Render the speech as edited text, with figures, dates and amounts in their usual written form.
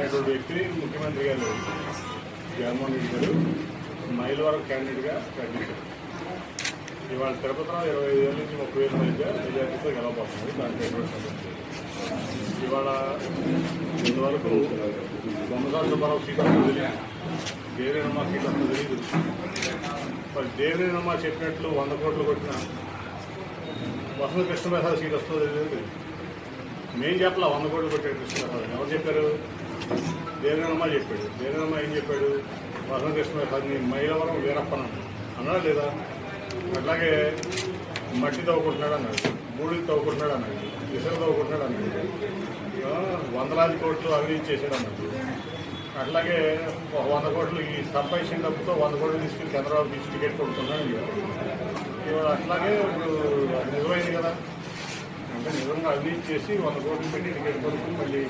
అనేటువంటి వ్యక్తిని ముఖ్యమంత్రి గారు జగన్మోహన్ రెడ్డి గారు మైలవరం క్యాండిడేట్గా ప్రకటించారు. ఇవాళ తిరుపతిలో 25,000 నుంచి 30,000 మధ్య మెజార్టీతో గెలవబోతుంది. దానికి ఎటువంటి సమస్య లేదు. ఇవాళ ఇంతవరకు బొమ్మసాల సుబ్బారావు సీట్ వస్తుంది తెలియదు, దేవినమ్మ సీట్ వస్తుంది తెలియదు. మరి దేవినమ్మ చెప్పినట్లు 100 కోట్లు కొట్టిన వసంత కృష్ణప్రసాద్ సీట్ వస్తుందో తెలియదు. మేము చెప్పలా 100 కోట్లు కొట్టే కృష్ణప్రసాద్ ఎవరు చెప్పారు? దేవినమ్మ చెప్పాడు. దేవినమ్మ ఏం చెప్పాడు? వసంత కృష్ణప్రసాద్ని మైలవరం వీరప్పన అన్నాడా లేదా? అట్లాగే మట్టి తవ్వుకుంటున్నాడు అన్నాడు, బూడిది తవ్వుకుంటున్నాడు అన్నాడు, ఇసుక తవ్వుకుంటున్నాడు అన్నాడు, వందలాది కోట్లు అవినీతి చేశాడు అన్నాడు. అట్లాగే 100 కోట్లు ఈ సంపాదించిన డబ్బుతో 100 కోట్లు తీసుకుని చంద్రబాబు తీసి టికెట్ కొడుతున్నాడు. ఇవాళ అట్లాగే ఇప్పుడు నిజమైంది కదా, అంటే నిజంగా అవినీతి చేసి 100 కోట్లు పెట్టి టికెట్ కొడుకుని మళ్ళీ